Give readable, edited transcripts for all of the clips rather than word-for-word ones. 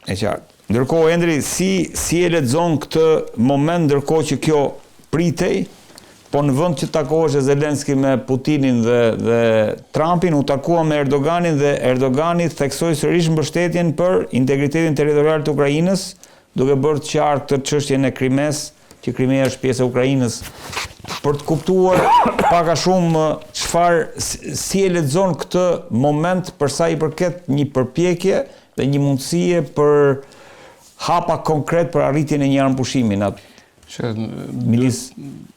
E qartë. Ndërkohë, Endri, si e lexon këtë moment, ndërkohë që kjo pritej, po në vend që takohesh Zelenski me Putinin dhe Trumpin, u takua me Erdoganin dhe Erdogani theksoi sërish mbështetjen për integritetin territorial të Ukrainës, duke bërë të qartë këtë çështjen e Krimes, që Krimea është pjesë e Ukrainës, për të kuptuar pak a shumë si e lexon këtë moment për sa i përket një përpjekje dhe një mundësie për hapa konkret për arritjen e një armëpushimi.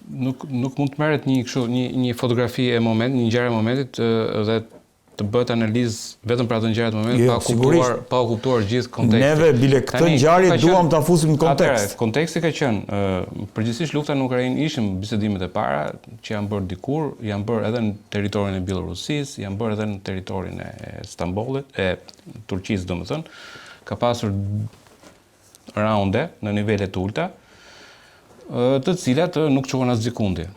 Nuk mund të merret një fotografi e momentit, një ngjarje e momentit dhe të bëhet analizë vetëm për atë ngjarje të momentit, pa kuptuar gjithë kontekstin. Neve bile këtë ngjarje duam ta fusim në kontekst. Konteksti ka qenë përgjithsisht lufta në Ukrainë, ishim bisedimet e para që janë bërë dikur, janë bërë edhe në territorin e Bielorusisë, janë bërë edhe në territorin e Stambollit, e Turqisë, domethënë, ka pasur raunde në nivele të ulta, të cilat nuk qohen as sekundi.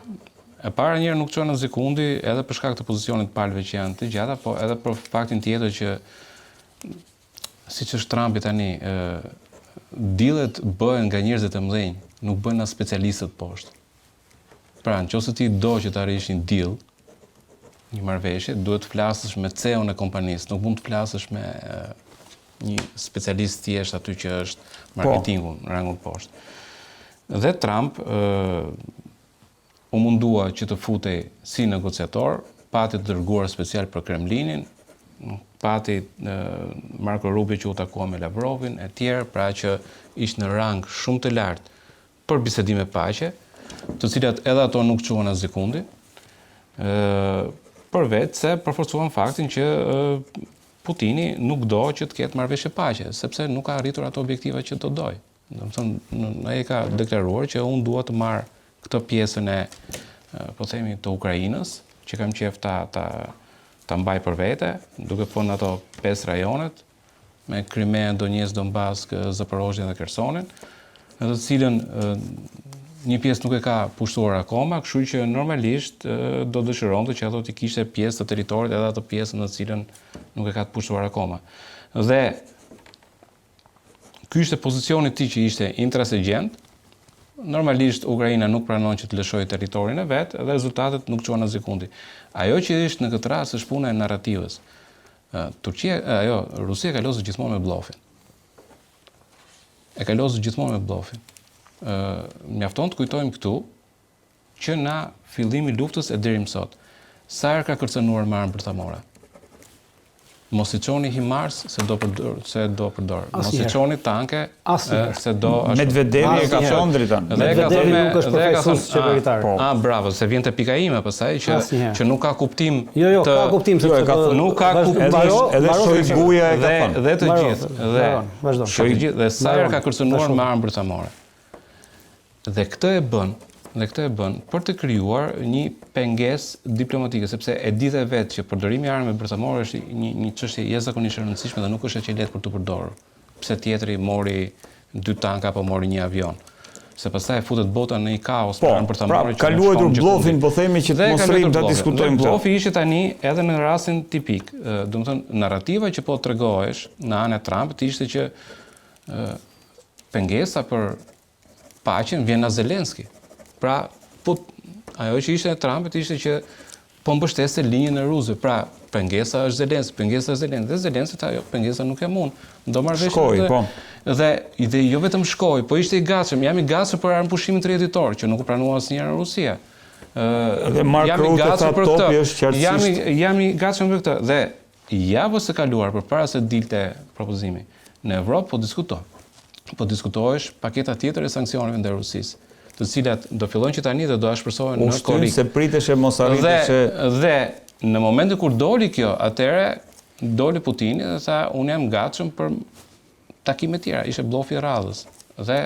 E para njëherë nuk qohen as sekundi edhe për shkak të pozicionit të palëve që janë të gjata, po edhe për faktin tjetër që siç është Trumpi tani, dealet bëhen nga njerëzit e mëdhenj, nuk bëhen as specialistët poshtë. Pra, nëse ti do që të arrish një deal, një marrëveshje, duhet të flasësh me CEO-n e kompanisë, nuk mund të flasësh me një specialist thjesht aty që është marketingu në rangun poshtë. Dhe Trump u mundua që të futej si negociator, pati të dërguar special për Kremlinin, pati Marco Rubio që u takua me Lavrovin e tjerë, pra që ishte në rang shumë të lartë për bisedime paqe, të cilat edhe ato nuk quhen as sekundi, për vetë se përforcuan faktin që Putini nuk do që të ketë marrëveshje paqe, sepse nuk ka arritur ato objektiva që do doj. Domethënë, ai ka deklaruar që unë dua të marr këtë pjesën e, po themi, të Ukrainës, që kam qef ta mbaj për vete, duke thonë ato 5 rajonet, me Krimea, Donetsk, Donbass, Zaporozhje dhe Khersonin, në të cilën një pjesë nuk e ka pushtuar akoma, kështu që normalisht do dëshironte që ato të kishte pjesë të territorit edhe ato pjesën në të cilën nuk e ka të pushtuar akoma. Dhe ky ishte pozicioni i tij që ishte intransigjent. Normalisht Ukraina nuk pranon që të lëshojë territorin e vet dhe rezultatet nuk quhen as sekundi. Ajo që është në këtë rast është puna e narrativës. Rusia ka lozur gjithmonë me bllofin. E ka lozur gjithmonë me bllofin. Mjafton të kujtojmë këtu që na fillimi i luftës e deri më sot, sa herë ka kërcënuar me armë bërthamore? Mos i çoni HIMARS se do përdor. Mos i çoni tanke se do Medvedevi e ka thënë drejtën. Medvedevi nuk është profesor qeveritar. Bravo, se vjen te pika ime pastaj që nuk ka kuptim Jo, ka kuptim se nuk ka kuptim edhe Shoiguja e ka thënë. Dhe të gjithë. Dhe sa herë ka kërcënuar me armë bërthamore. Dhe këtë e bën për të krijuar një pengesë diplomatike, sepse e di dhe vetë që përdorimi i armëve bërthamore është një çështje jashtëzakonisht e rëndësishme dhe nuk është e lehtë për të përdorur. Pse tjetri mori 2 tanka apo mori një avion? Se pastaj futet bota në një kaos për armë bërthamore. Ka luajtur bllofin, po themi që të mos rrim ta diskutojmë këtë. Bllofi ishte tani edhe në rastin tipik. Domethënë narrativa që po tregohesh në anën e Trumpit ishte që pengesa për paqen vjen nga Zelenski. Pra, ajo që ishte e Trumpit ishte që po mbështeste linjën e Rusëve. Pra, pengesa është Zelenski, dhe Zelenski ajo pengesa nuk e mund. Do marrëveshje dhe jo vetëm shkoi, po ishte i gatshëm. Jam i gatshëm për armëpushimin tërjetitor, që nuk u pranua asnjëherë në Rusia. Dhe Mark Rutte tha topi është qartësisht. Jam i gatshëm për këtë. Dhe javës së kaluar përpara se dilte propozimi, në Evropë po diskutohesh paketa tjetër e sanksioneve ndaj Rusisë, të cilat do fillojnë që tani dhe do shpresohen në kolik. Se pritesh e mos arritesh. Dhe në momentin kur doli kjo, atëherë doli Putini dhe tha unë jam gatshëm për takime tjera, ishte bllofi i radhës. Dhe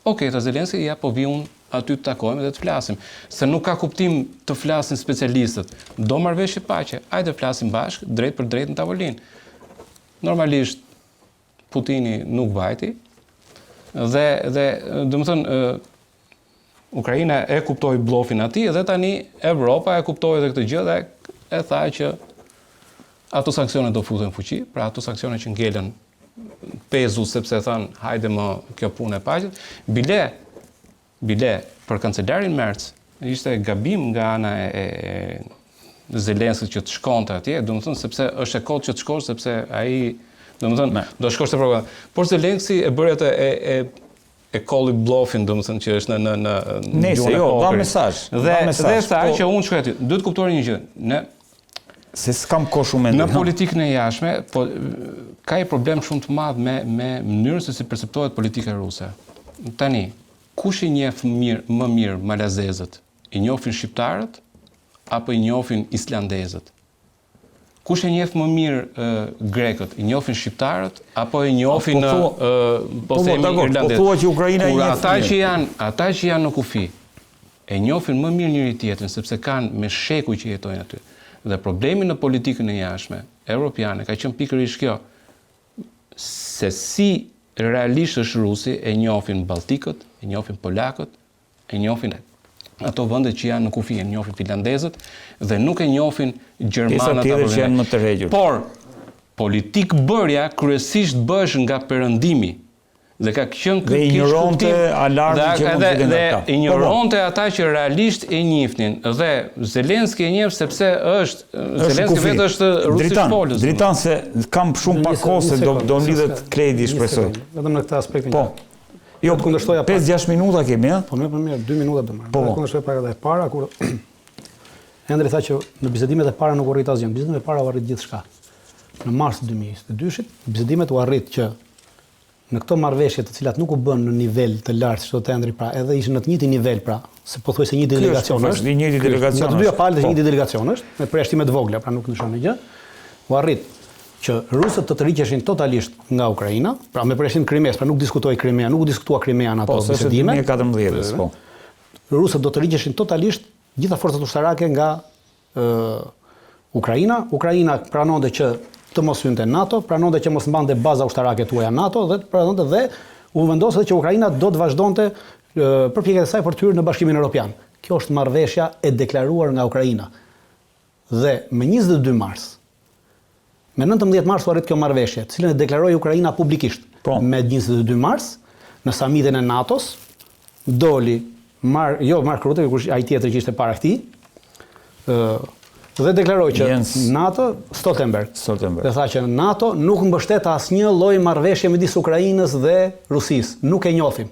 ta Zelenski ja po vi unë aty të takojmë dhe të flasim, se nuk ka kuptim të flasin specialistët. Do marrëveshje paqe, hajde të flasim bashkë, drejt për drejt në tavolinë. Normalisht Putini nuk vajti dhe domethënë Ukraina e kuptoi bllofin atij dhe tani Evropa e kuptoi edhe këtë gjë dhe e tha që ato sanksione do futen në fuqi, pra ato sanksione që ngelen pezu sepse thënë hajde më kjo punë e paqet. Bile për kancelarin Merz ishte gabim nga ana e Zelenskit që të shkonte atje, domethënë sepse është e kohë që të shkosh sepse ai domethënë do shkosh te programa. Por Zelenski e bëri atë e kolli blofin, domethënë që është në Nëse jo, dha mesazh. Dhe tha që unë shkoj aty. Duhet kuptoni një gjë. Se s'kam kohë shumë në politikën e jashtme, po ka një problem shumë të madh me mënyrën se si perceptohet politika ruse. Tani, kush i njeh më mirë malazezët? I njohin shqiptarët apo i njohin islandezët? Kush e njeh më mirë grekët? I njohin shqiptarët apo i njohin po themi irlandezët? Po thua që Ukraina i njeh. Ata që janë në kufi e njohin më mirë njëri tjetrin sepse kanë me shekuj që jetojnë aty. Dhe problemi në politikën e jashtme europiane ka qenë pikërisht kjo, se si realisht është rusi e njohin Balltikët, e njohin polakët, e njohin ato vende që janë në kufi, e njohin finlandezët dhe nuk e njohin gjermanët apo që janë më të rregjur. Por politik bërja kryesisht bëhesh nga perëndimi. Dhe ka qenë dhe ignoronte alarmin që mund të kenë ata. Dhe ignoronte ata që realisht e njihnin. Dhe Zelenski e njeh sepse Zelenski vetë është rusisht folës. Dritan se kam shumë pak kohë se do lidhet kredi, shpresoj. Vetëm në këtë aspektin. Po. Jo, kundërshtoja 5-6 minuta kemi, ha? Po mirë, 2 minuta do marr. Po. Kundërshtoja pak edhe e para kur Endri tha që në bisedimet e para nuk u arrit asgjë. Në bisedimet e para u arrit gjithçka. Në mars 2022-shit, bisedimet u arrit që në këto marrëveshje të cilat nuk u bën në nivel të lartë, çdo të Endri pra, edhe ishin në të njëjtin nivel pra, se pothuajse një delegacion është. Një njëjti delegacion. Në të dyja palët është një delegacion është, me përjashtime të vogla, pra nuk ndryshon gjë. U arrit që rusët të tërhiqeshin totalisht nga Ukraina, pra me përjashtim Krimes, pra nuk diskutoi Krimea, nuk u diskutua Krimea në ato bisedime. Po, 2014-s, po. Rusët do të tërhiqeshin totalisht gjitha forcat ushtarake nga Ukraina. Ukraina pranonte që të mos hynte NATO, pranonte që mos mbante baza ushtarake tuaja NATO dhe pranonte dhe u vendosë që Ukraina do të vazhdonte përpjekjet e saj për të hyrë në Bashkimin Evropian. Kjo është marrëveshja e deklaruar nga Ukraina. Dhe me 22 mars me 19 mars u arrit kjo marrëveshje, cilën e deklaroi Ukraina publikisht. Po. Me 22 mars, në samitin e NATO-s, doli Mark Rutte, ai tjetri që ishte para këtij, dhe deklaroi që NATO Stoltenberg. Dhe tha që NATO nuk mbështet asnjë lloj marrëveshje midis Ukrainës dhe Rusisë, nuk e njohim.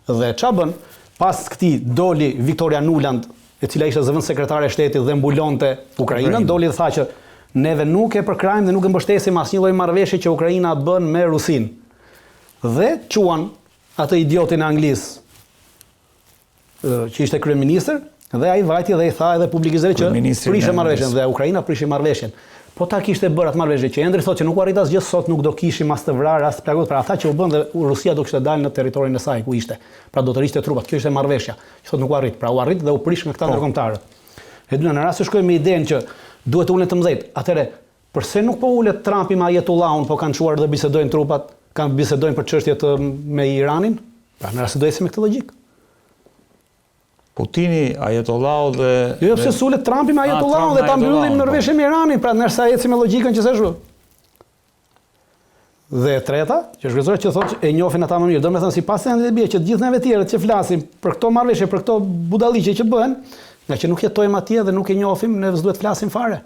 Dhe ç'a bën? Pas këtij doli Victoria Nuland, e cila ishte zëvendës sekretare e shtetit dhe mbulonte Ukrainën, doli dhe tha që neve nuk e përkrajmë dhe nuk e mbështesim asnjë lloj marrëveshje që Ukraina bën me Rusinë. Dhe quan atë idiotin anglis që ishte kryeministër, dhe ai vajti dhe i tha edhe publikisht që prishë marrëveshjen dhe Ukraina prishi marrëveshjen. Po ta kishte bërë atë marrëveshje që Endri thotë që nuk u arrit asgjë, sot nuk do kishim as të vrarë as të plagut, pra ata që u bën dhe Rusia do kishte dalë në territorin e saj ku ishte. Pra do të rishte trupat. Kjo ishte marrëveshja. Që thotë nuk u arrit. Pra u arrit dhe u prish me këta ndërkombëtarët. E dyta, në rast se shkojmë me idenë që duhet të ulet të mëdhejt. Atëre, përse nuk po ulet Trumpi me Ayetullahun, po kanë çuar dhe bisedojnë trupat, kanë bisedojnë për çështjet me Iranin? Pra në rast se do ecim me këtë logjik. Putini, Ayetollahu dhe Jo, pse sulet Trumpi me Ayetullahun dhe ta mbyllim Norveshën me Iranin, pra nërsa ecim me logjikën që s'është. Dhe e treta, që shkruar që thotë e njohin ata më mirë. Domethënë sipas Endrit e bie që të gjithë neve tjerët që flasim për këto marrëveshje, për këto budalliqe që bëhen, nga që nuk jetojmë atje dhe nuk e njohim, ne s'duhet flasim fare.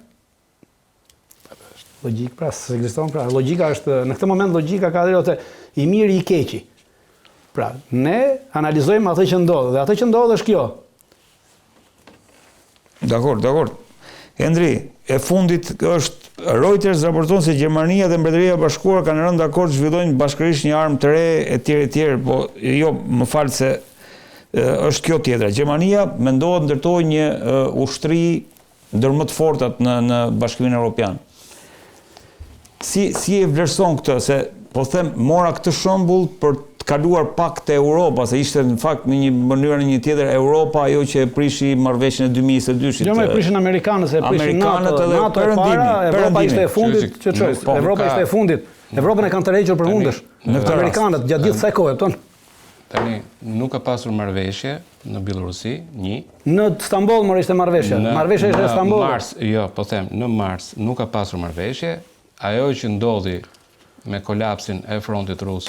Logjik pra, s'ekziston pra. Logjika është në këtë moment logjika ka dhënë i miri i keqi. Pra, ne analizojmë atë që ndodh dhe atë që ndodh është kjo. Dakor. Endri, e fundit është Reuters raporton se Gjermania dhe Mbretëria e Bashkuar kanë rënë dakord të zhvillojnë bashkërisht një armë të re etj, po jo, më fal se është kjo tjetra. Gjermania mendohet ndërtojë një ushtri ndër më të fortat në Bashkimin Evropian. Si e vlerëson këtë, se po them mora këtë shembull për të kaluar pak te Europa, se ishte në fakt në një mënyrë një tjetër Europa ajo që e prishi marrëveshjen e 2022-shit. Jo, më prishin amerikanët, se prishin NATO e para, Europa ishte e fundit, Europa ishte e fundit. Evropën e kanë tërhequr përfundesh. Amerikanët gjatë gjithë kësaj kohe, kupton? Tani nuk ka pasur marrëveshje në Bielorusi, Në Stamboll mor ishte marrëveshje. Marrëveshja ishte në Stamboll. Në mars, jo, po them, në mars nuk ka pasur marrëveshje. Ajo që ndodhi me kolapsin e frontit rus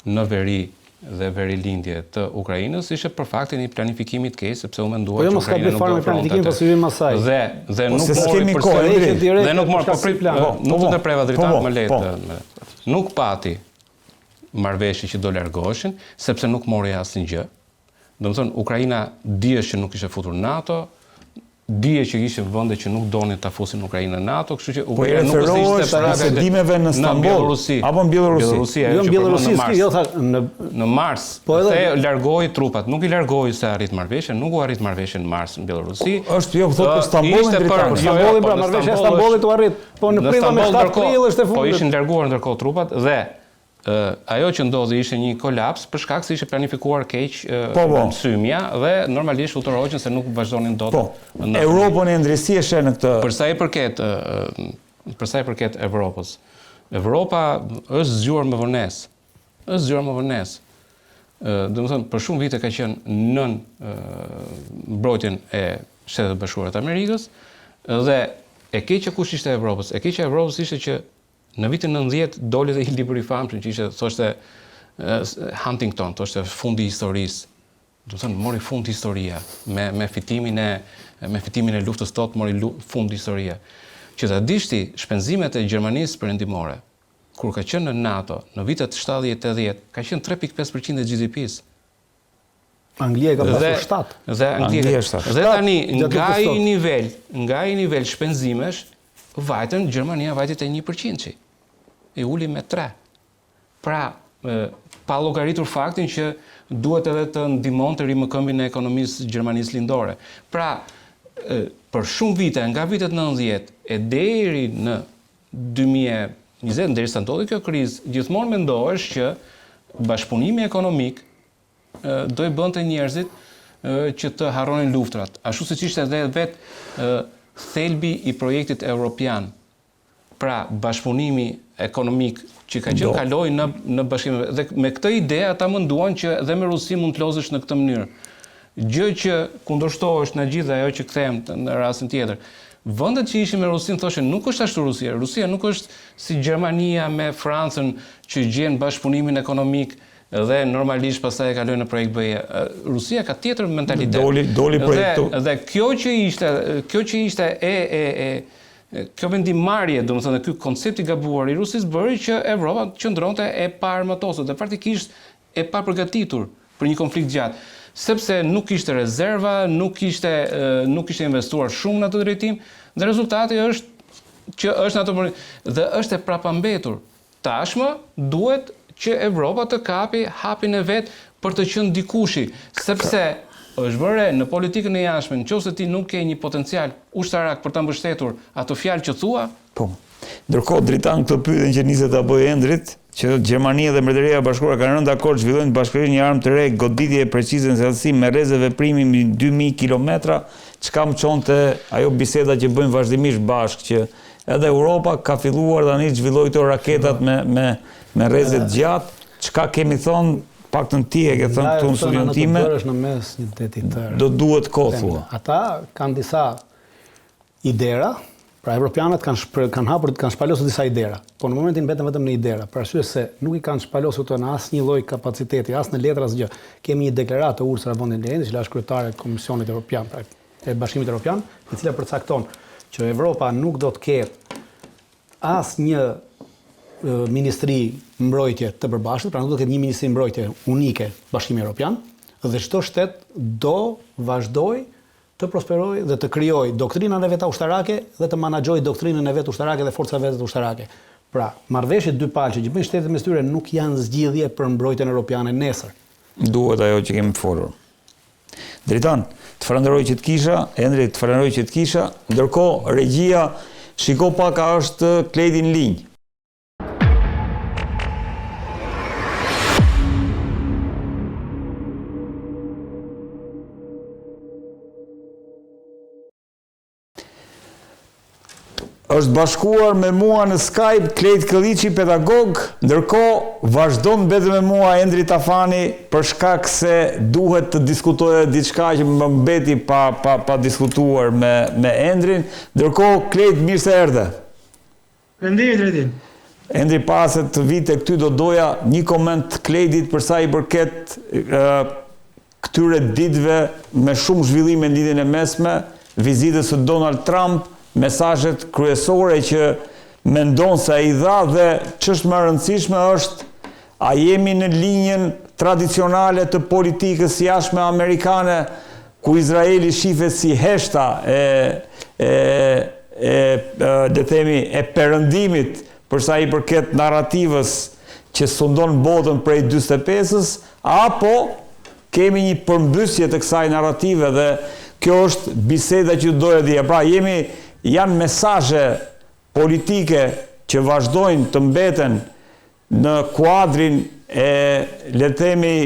në veri dhe verilindje të Ukrainës ishte për faktin i planifikimit keq, sepse u menduar që Ukraina nuk do të planifikim pasurimin asaj. Dhe nuk mori përsëri dhe nuk mori nuk të preva dritat më lehtë. Nuk pati marrëveshje që do largoheshin, sepse nuk mori asnjë gjë. Domethënë Ukraina dihet që nuk ishte futur NATO, dije që ishin vende që nuk donin ta fusin Ukrainën në NATO, kështu që Ukraina nuk ishte para vendimeve në Stamboll apo në Bielorusi. Jo në Bielorusi, jo tha në Mars. Se largoi trupat, nuk i largoi se arrit marrëveshjen, nuk u arrit marrëveshjen në Mars në Bielorusi. Është jo thotë për Stambollin drejtar. Stambolli pra marrëveshja e Stambollit u arrit, po në prill me 7 prill është e fundit. Po ishin larguar ndërkohë trupat dhe ajo që ndodhi ishte një kolaps për shkak se ishte planifikuar keq sulmja dhe normalisht u tërhoqën se nuk vazhdonin dot. Europën e ndresi e sheh në këtë. Për sa i përket Evropës. Evropa është zgjuar me vonesë. Është zgjuar me vonesë. Domethënë për shumë vite ka qenë nën mbrojtjen e Shtetet Bashkuara të Amerikës dhe e keqja kush ishte Evropës? E keqja e Evropës ishte që në vitin 90 doli dhe një libër i famshëm që ishte thoshte Huntington, thoshte fundi i historisë. Do të thonë mori fund historia me fitimin e luftës totë mori fund historia. Që ta dish ti shpenzimet e Gjermanisë perëndimore kur ka qenë në NATO në vitet 70-80 ka qenë 3.5% e GDP-s. Anglia ka pasur 7. Dhe Anglia. Dhe tani nga ai nivel shpenzimesh vajtën Gjermania vajti te 1%. E uli me 3. Pra, pa llogaritur faktin që duhet edhe të ndihmonte rimëkëmbjen e ekonomisë Gjermanisë lindore. Pra, për shumë vite, nga vitet 90 e deri në 2020, derisa ndodhi kjo krizë, gjithmonë mendohesh që bashkëpunimi ekonomik do i bënte njerëzit që të harronin luftrat. Ashtu siç ishte edhe vetë thelbi i projektit evropian. Pra, bashkëpunimi ekonomik që ka qenë kaloi në bashkim. Dhe me këtë ide ata menduan që dhe me Rusi mund të lozësh në këtë mënyrë. Gjë që kundërshtohesh në gjithë ajo që kthehem në rastin tjetër. Vendet që ishin me Rusin thoshin nuk është ashtu Rusia. Rusia nuk është si Gjermania me Francën që gjen bashkëpunimin ekonomik dhe normalisht pastaj e kaloi në projekt BE. Rusia ka tjetër mentalitet. Doli projektu. Dhe kjo që ishte kjo vendimmarrje, domethënë ky koncept i gabuar i Rusisë bëri që Evropa qëndronte e paarmatosur dhe faktikisht e papërgatitur për një konflikt gjatë, sepse nuk kishte rezerva, nuk kishte investuar shumë në atë drejtim dhe rezultati është që është në ato dhe është e prapambetur. Tashmë duhet që Evropa të kapi hapin e vet për të qenë dikushi, sepse është bërë në politikën e jashtme, nëse ti nuk ke një potencial ushtarak për ta mbështetur ato fjalë që thua. Po. Ndërkohë dritan këtë pyetjen që nisi ta bëjë Endrit, që Gjermania dhe Mbretëria e Bashkuar kanë rënë dakord të zhvillojnë bashkërisht një armë të re, goditje e precize në thellësi me rrezë veprimi mbi 2000 kilometra, çka më çonte ajo biseda që bëjmë vazhdimisht bashkë që edhe Europa ka filluar tani të zhvillojë këto raketat me rrezë të gjatë, çka kemi thonë paktën ti e ke thënë këtu në studion time. Në mes një deti tërë. Do duhet kohë thua. Ata kanë disa idera, pra evropianët kanë shpalosur disa idera, po në momentin mbeten vetëm në idera, për arsye se nuk i kanë shpalosur këto në asnjë lloj kapaciteti, as në letra as gjë. Kemi një deklaratë të Ursula von der Leyen, që është kryetare e Komisionit Evropian, pra e Bashkimit Evropian, e cila përcakton që Evropa nuk do të ketë asnjë ministri mbrojtje të përbashkët, pra nuk do të ketë një ministri mbrojtje unike Bashkimi Evropian, dhe çdo shtet do vazhdoj të prosperojë dhe të krijojë doktrinën e vet ushtarake dhe të menaxhojë doktrinën e vet ushtarake dhe forcat e vet ushtarake. Pra, marrëveshjet dy palë që bëjnë shtetet mes tyre nuk janë zgjidhje për mbrojtjen europiane nesër. Duhet ajo që kemi folur. Dritan, të falenderoj që të kisha, Endri, të falenderoj që të kisha, ndërkohë regjia shiko pak a është Kledi në linjë. Është bashkuar me mua në Skype Klejt Këlliçi, pedagog, ndërkohë vazhdon vetëm me mua Endri Tafani për shkak se duhet të diskutojë diçka që më mbeti pa diskutuar me Endrin. Ndërkohë Klejt, mirë se erdhe. Faleminderit Redin. Endri, para se të vite këty do doja një koment të Klejdit për sa i përket këtyre ditëve me shumë zhvillime në ditën e mesme, vizitës së Donald Trump, mesazhet kryesore që mendon se ai dha dhe ç'është më e rëndësishme është a jemi në linjën tradicionale të politikës jashtme amerikane ku Izraeli shihet si heshta le themi e perëndimit për sa i përket narrativës që sundon botën prej 45-s, apo kemi një përmbysje të kësaj narrative dhe kjo është biseda që doja dhja. Pra, janë mesazhe politike që vazhdojnë të mbeten në kuadrin le themi,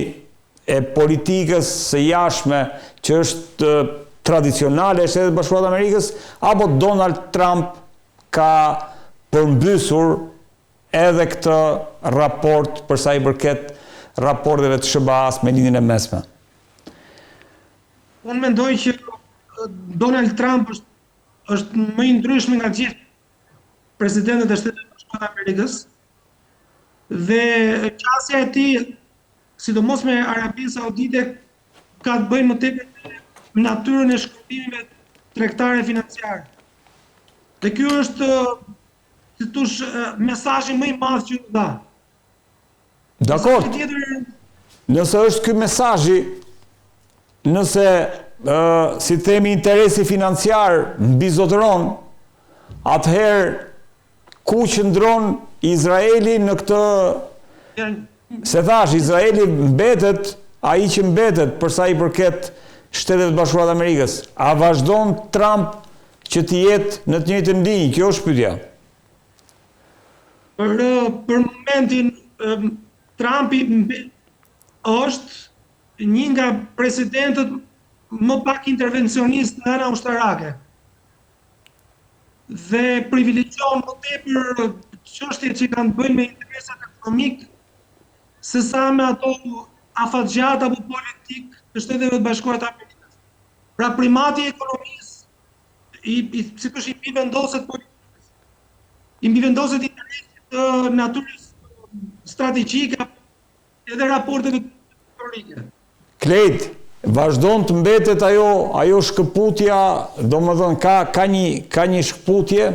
e politikës së jashtme që është tradicionale e Shtetet Bashkuara të Amerikës, apo Donald Trump ka përmbysur edhe këtë raport për sa i përket raporteve të SBA-s me linjën e mesme? Unë mendoj që Donald Trump është më i ndryshme nga gjithë presidentët e Shtetit Bashkuar të Amerikës dhe qasja e tij, sidomos me Arabinë Saudite, ka të bëjë më tepër me natyrën e shkëmbimeve tregtare financiare. Dhe ky është mesazhi më i madh që dha. Dakor. Nëse është ky mesazhi, nëse si themi interesi financiar mbizotëron, atëherë ku qëndron Izraeli në këtë? Se thash, Izraeli mbetet ai që mbetet për sa i përket Shtetet Bashkuara të Amerikës. A vazhdon Trump që të jetë në të njëjtën linjë? Kjo është pyetja. Për momentin, Trumpi është një nga presidentët më pak intervencionist nga ana ushtarake. Dhe privilegjon më tepër çështjet që kanë të bëjnë me interesat ekonomik sesa me ato afatgjat apo politik të Shteteve Bashkuara të Amerikës. Pra primati i ekonomisë si thosh i mbivendoset politikës. I mbivendoset interesi të natyrës strategjike edhe raporteve historike. Klejd, vazhdon të mbetet ajo shkëputja, domethënë ka një shkëputje,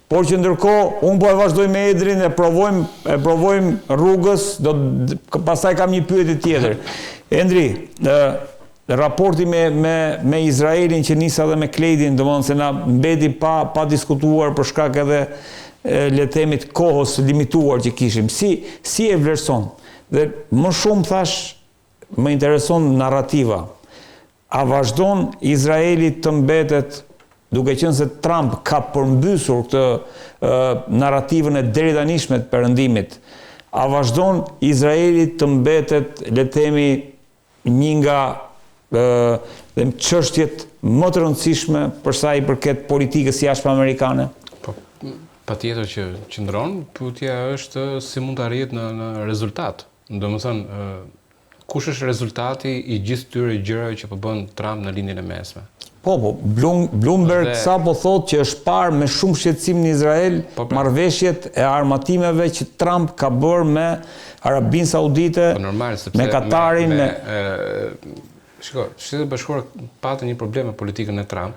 por që ndërkohë unë po e vazhdoj me Edrin e provojmë rrugës, pastaj kam një pyetje tjetër. Endri, raporti me Izraelin që nisa dhe me Klejdin, domethënë se na mbeti pa diskutuar për shkak edhe le themi të kohës limituar që kishim. Si e vlerëson? Dhe më shumë thash, më intereson narrativa. A vazhdon Izraeli të mbetet, duke qenë se Trump ka përmbysur këtë narrativën e deritanishme të perëndimit, a vazhdon Izraeli të mbetet, le themi, një nga çështjet më të rëndësishme për sa i përket politikës jashtme amerikane? Patjetër që qëndron, pyetja është si mund të arrihet në rezultat. Domethënë, kush është rezultati i gjithë këtyre gjërave që po bën Trump në lindjen e mesme? Po, Bloomberg sa po thotë që është parë me shumë shqetësim në Izrael marrëveshjet e armatimeve që Trump ka bërë me Arabinë Saudite, me Katarin, Shiko, Shtetet Bashkuara patën një problem me politikën e Trump,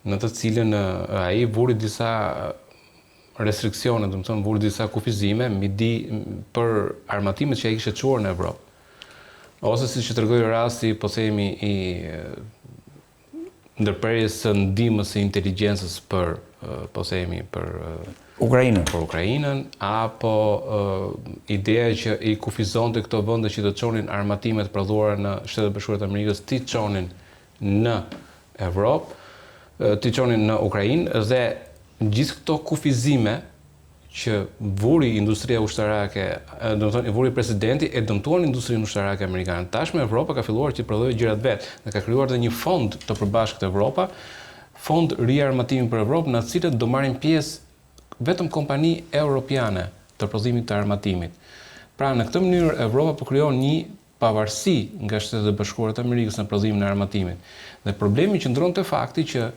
në të cilën ai vuri disa restriksione, domethënë vuri disa kufizime për armatimet që ai kishte çuar në Evropë. Ose siç e tregoi rasti, po themi i ndërprerjes së ndihmës së inteligjencës për Ukrainën, apo ideja që i kufizonte këto vende që të çonin armatimet prodhuara në Shtetet Bashkuara të Amerikës, ti çonin në Evropë, ti çonin në Ukrainë, dhe gjithë këto kufizime që vuri industria ushtarake, domethënë vuri presidenti, e dëmtuan industrinë ushtarake amerikane. Tashmë Evropa ka filluar që të prodhojë gjërat vet dhe ka krijuar edhe një fond të përbashkët Evropa, fond riarmatimi për Evropë, në të cilët do marrin pjesë vetëm kompani europiane të prodhimit të armatimit. Pra në këtë mënyrë Evropa po krijon një pavarësi nga Shtetet e Bashkuara të Amerikës në prodhimin e armatimit. Dhe problemi qëndron te fakti që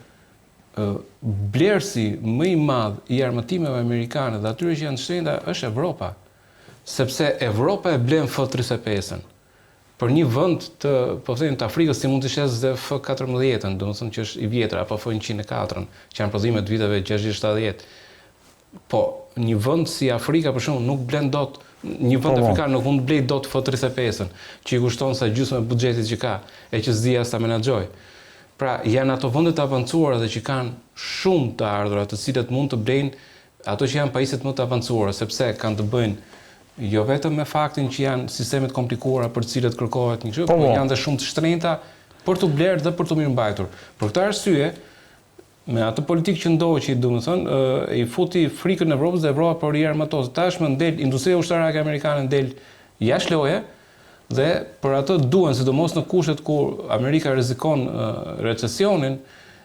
blerësi më i madh i armatimeve amerikane dhe atyre që janë të shenjta është Evropa. Sepse Evropa e blen F-35-ën. Për një vend të, po them, të Afrikës si mund të shes dhe F-14-ën, domethënë që është i vjetër, apo F-104-ën, që janë prodhime të viteve 60-70. Po, një vend si Afrika për shembull nuk blen dot, një vend afrikan nuk mund të blejë dot F-35-ën, që i kushton sa gjysmë e buxhetit që ka, e që s'di as ta menaxhoj. Pra, janë ato vende të avancuara dhe që kanë shumë të ardhura, të cilët mund të blejnë ato që janë pajisjet më të avancuara, sepse kanë të bëjnë jo vetëm me faktin që janë sistemet komplikuara për të cilët kërkohet një kështu, por janë dhe shumë të shtrenjta për të blerë dhe për të mirëmbajtur. Për këtë arsye, me atë politikë që ndoqi, domethënë, i futi frikën në Evropës dhe Evropa po riarmatohet. Tashmë ndel industria ushtarake amerikane ndel jashtë loje dhe për atë duhen, sidomos në kushtet kur Amerika rrezikon recesionin,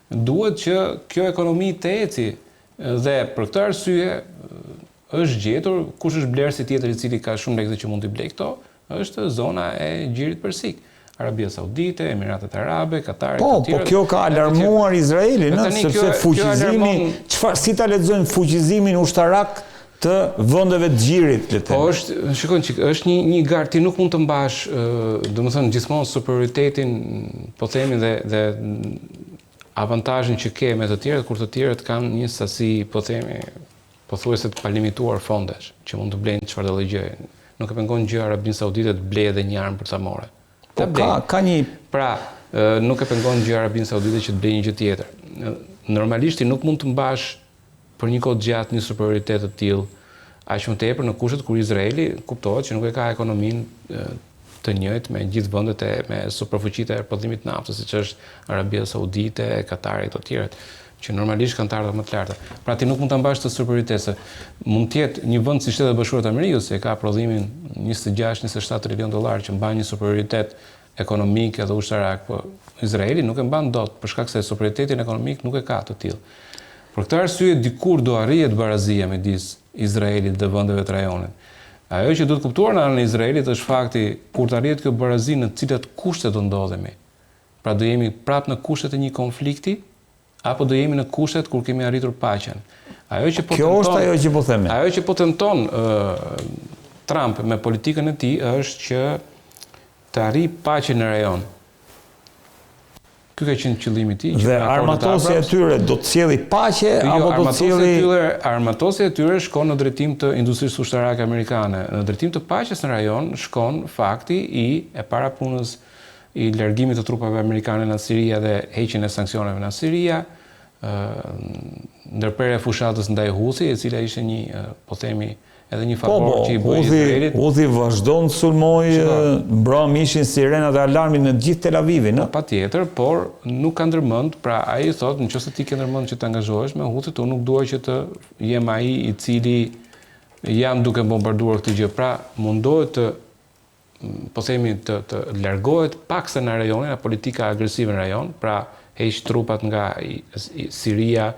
duhet që kjo ekonomi të eci dhe për këtë arsye është gjetur kush është blerësi tjetër i cili ka shumë lekë që mund t'i blej këto, është zona e Gjirit Persik. Arabia Saudite, Emiratet Arabe, Katari, po kjo ka alarmuar Izraelin, sepse fuqizimi, si ta lexojnë fuqizimin ushtarak të vendeve të Gjirit, le të them. Po është një garë, ti nuk mund të mbash, domethënë gjithmonë superioritetin, po themi dhe avantazhin që ke me të tjerët, kur të tjerët kanë një sasi, po themi, pothuajse të palimituar fondesh, që mund të blejnë çfarë do gjë. Nuk e pengon gjë Arabinë Saudite të blejë edhe një armë për ta marrë. Po ka një, pra, nuk e pengon gjë Arabinë Saudite që të blejë një gjë tjetër. Normalisht ti nuk mund të mbash për një kohë gjatë një superioritet të tillë, aq më tepër në kushtet kur Izraeli kuptohet që nuk e ka ekonominë të njëjtë me gjithë vendet me superfuqitë e prodhimit të naftës, siç është Arabia Saudite, Katari e të tjerët, që normalisht kanë të ardhurat më të larta. Pra ti nuk mund ta mbash të superioritetse. Mund të jetë një vend si Shtetet e Bashkuara të Amerikës, që ka prodhimin 26-27 trilion dollar, që mban një superioritet ekonomik edhe ushtarak, po Izraeli nuk e mban dot për shkak se superioritetin ekonomik nuk e ka të tillë. Për këtë arsye dikur do arrihet barazia midis Izraelit dhe vendeve të rajonit. Ajo që duhet kuptuar në anën e Izraelit është fakti kur të arrihet kjo barazi në të cilat kushte do ndodhemi. Pra do jemi prapë në kushtet e një konflikti apo do jemi në kushtet kur kemi arritur paqen. Kjo është ajo që po themi. Ajo që po tenton Trump me politikën e tij është që të arrijë paqen në rajon. Ky ka qenë qëllimi i tij. Dhe armatosi e tyre do të sjellë paqe apo do të sjellë armatosi e tyre shkon në drejtim të industrisë ushtarake amerikane. Në drejtim të paqes në rajon shkon fakti e parapunës i largimit të trupave amerikane në Siria dhe heqjen e sanksioneve në Siria, ndërprerja e fushatës ndaj Huthi, e cila ishte një, po themi, edhe një favor që i bëi Izraelit. Huthi vazhdon të sulmojë, mbrëm ishin sirenat e alarmit në gjithë Tel Avivin, a? Patjetër, por nuk ka ndërmend, pra ai thotë, nëse ti ke ndërmend që të angazhohesh me Huthit, unë nuk dua që të jem ai i cili jam duke bombarduar këtë gjë. Pra, mundohet të po themi të largohet paksa në rajonin, politika agresive në rajon, pra heq trupat nga Siria,